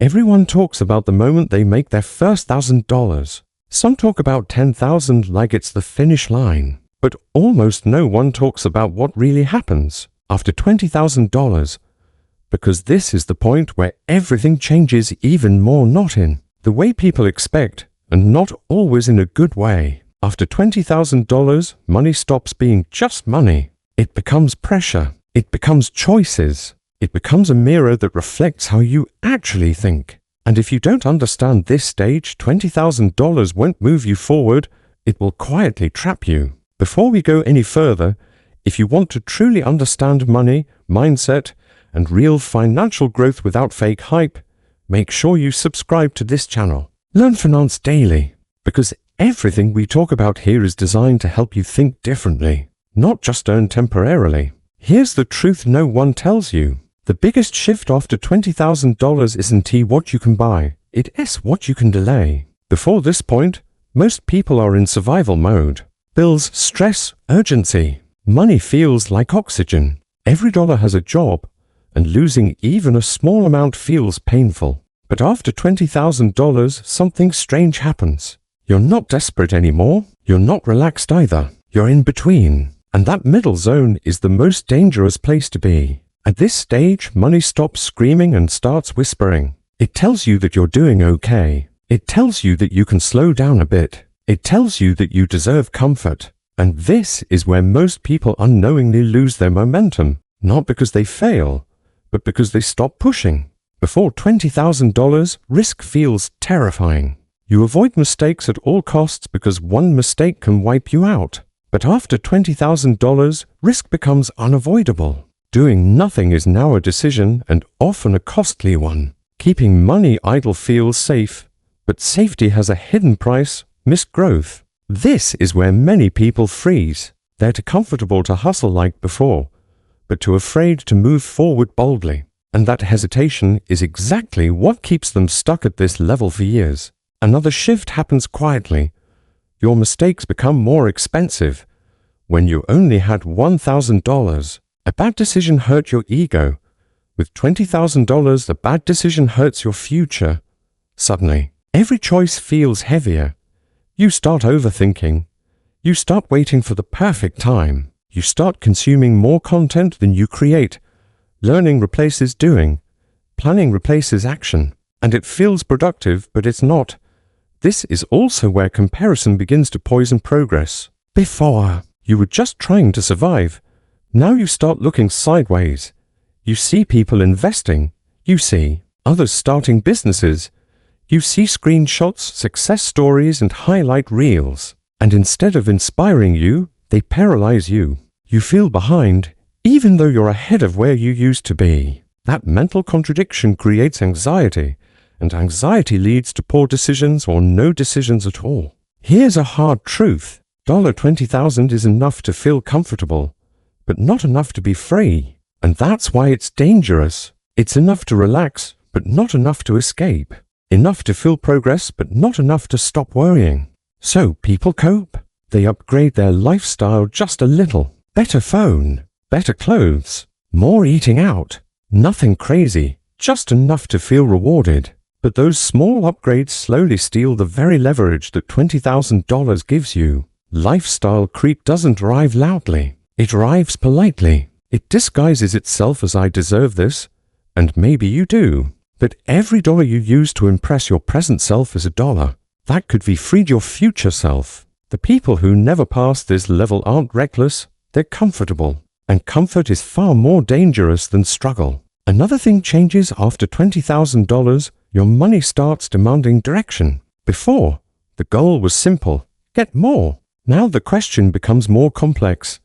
Everyone talks about the moment they make their first $1,000. Some talk about 10,000 like it's the finish line. But almost no one talks about what really happens after $20,000. Because this is the point where everything changes even more, not in the way people expect, and not always in a good way. After $20,000, money stops being just money. It becomes pressure. It becomes choices. It becomes a mirror that reflects how you actually think. And if you don't understand this stage, $20,000 won't move you forward. It will quietly trap you. Before we go any further, if you want to truly understand money, mindset, and real financial growth without fake hype, make sure you subscribe to this channel. Learn finance daily, because everything we talk about here is designed to help you think differently, not just earn temporarily. Here's the truth no one tells you. The biggest shift after $20,000 isn't what you can buy, it is what you can delay. Before this point, most people are in survival mode. Bills, stress, urgency. Money feels like oxygen. Every dollar has a job, and losing even a small amount feels painful. But after $20,000, something strange happens. You're not desperate anymore. You're not relaxed either. You're in between. And that middle zone is the most dangerous place to be. At this stage, money stops screaming and starts whispering. It tells you that you're doing okay. It tells you that you can slow down a bit. It tells you that you deserve comfort. And this is where most people unknowingly lose their momentum, not because they fail, but because they stop pushing. Before $20,000, risk feels terrifying. You avoid mistakes at all costs because one mistake can wipe you out. But after $20,000, risk becomes unavoidable. Doing nothing is now a decision, and often a costly one. Keeping money idle feels safe, but safety has a hidden price: missed growth. This is where many people freeze. They're too comfortable to hustle like before, but too afraid to move forward boldly. And that hesitation is exactly what keeps them stuck at this level for years. Another shift happens quietly. Your mistakes become more expensive. When you only had $1,000, a bad decision hurt your ego. With $20,000, a bad decision hurts your future. Suddenly, every choice feels heavier. You start overthinking. You start waiting for the perfect time. You start consuming more content than you create. Learning replaces doing. Planning replaces action. And it feels productive, but it's not. This is also where comparison begins to poison progress. Before, you were just trying to survive. Now you start looking sideways. You see people investing. You see others starting businesses. You see screenshots, success stories, and highlight reels. And instead of inspiring you, they paralyze you. You feel behind, even though you're ahead of where you used to be. That mental contradiction creates anxiety, and anxiety leads to poor decisions or no decisions at all. Here's a hard truth. $20,000 is enough to feel comfortable, but not enough to be free. And that's why it's dangerous. It's enough to relax, but not enough to escape. Enough to feel progress, but not enough to stop worrying. So people cope. They upgrade their lifestyle just a little. Better phone, better clothes, more eating out. Nothing crazy, just enough to feel rewarded. But those small upgrades slowly steal the very leverage that $20,000 gives you. Lifestyle creep doesn't arrive loudly. It arrives politely. It disguises itself as "I deserve this," and maybe you do. But every dollar you use to impress your present self is a dollar that could be freed your future self. The people who never pass this level aren't reckless, they're comfortable. And comfort is far more dangerous than struggle. Another thing changes after $20,000, your money starts demanding direction. Before, the goal was simple: get more. Now the question becomes more complex.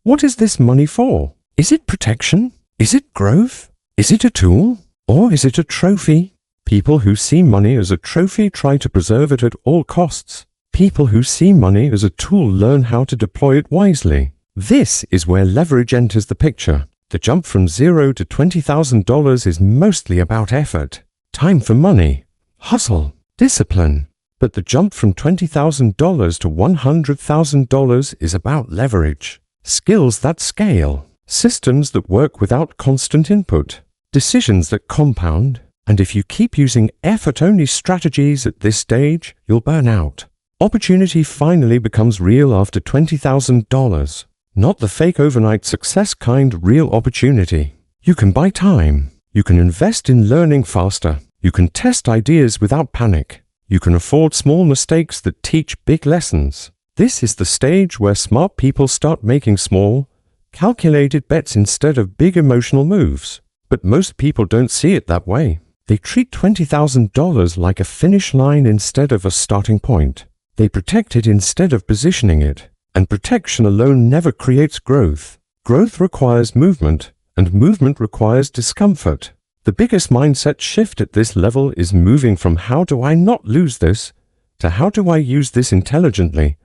What is this money for? Is it protection? Is it growth? Is it a tool? Or is it a trophy? People who see money as a trophy try to preserve it at all costs. People who see money as a tool learn how to deploy it wisely. This is where leverage enters the picture. The jump from $0 to $20,000 is mostly about effort, time for money, hustle, discipline. But the jump from $20,000 to $100,000 is about leverage, skills that scale, systems that work without constant input, decisions that compound, And if you keep using effort-only strategies at this stage, you'll burn out. Opportunity finally becomes real after $20,000. Not the fake overnight success kind, real opportunity. You can buy time. You can invest in learning faster. You can test ideas without panic. You can afford small mistakes that teach big lessons. This is the stage where smart people start making small, calculated bets instead of big emotional moves. But most people don't see it that way. They treat $20,000 like a finish line instead of a starting point. They protect it instead of positioning it. And protection alone never creates growth. Growth requires movement, and movement requires discomfort. The biggest mindset shift at this level is moving from how do I not lose this to how do I use this intelligently.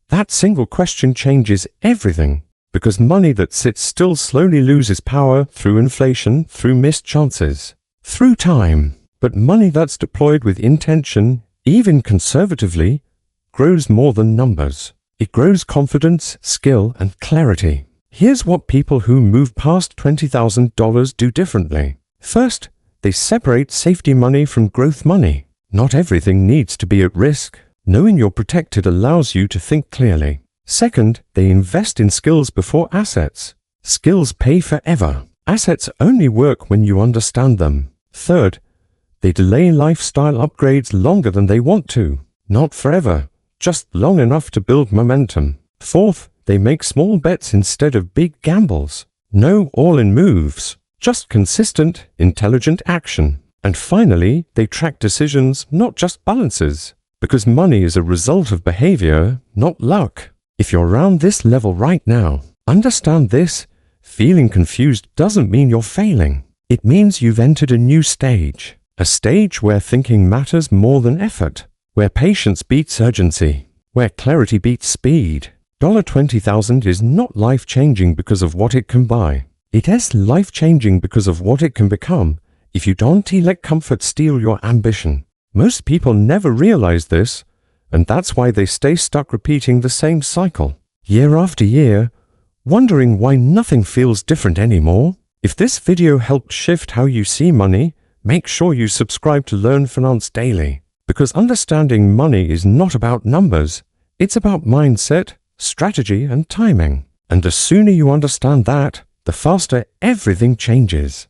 That single question changes everything, because money that sits still slowly loses power through inflation, through missed chances, through time. But money that's deployed with intention, even conservatively, grows more than numbers. It grows confidence, skill, and clarity. Here's what people who move past $20,000 do differently. First, they separate safety money from growth money. Not everything needs to be at risk. Knowing you're protected allows you to think clearly. Second, they invest in skills before assets. Skills pay forever. Assets only work when you understand them. Third, they delay lifestyle upgrades longer than they want to. Not forever, just long enough to build momentum. Fourth, they make small bets instead of big gambles. No all-in moves, just consistent, intelligent action. And finally, they track decisions, not just balances, because money is a result of behavior, not luck. If you're around this level right now, understand this: feeling confused doesn't mean you're failing. It means you've entered a new stage, a stage where thinking matters more than effort, where patience beats urgency, where clarity beats speed. $20,000 is not life-changing because of what it can buy. It is life-changing because of what it can become if you don't let comfort steal your ambition. Most people never realize this, and that's why they stay stuck repeating the same cycle, year after year, wondering why nothing feels different anymore. If this video helped shift how you see money, make sure you subscribe to Learn Finance Daily, because understanding money is not about numbers, it's about mindset, strategy, and timing. And the sooner you understand that, the faster everything changes.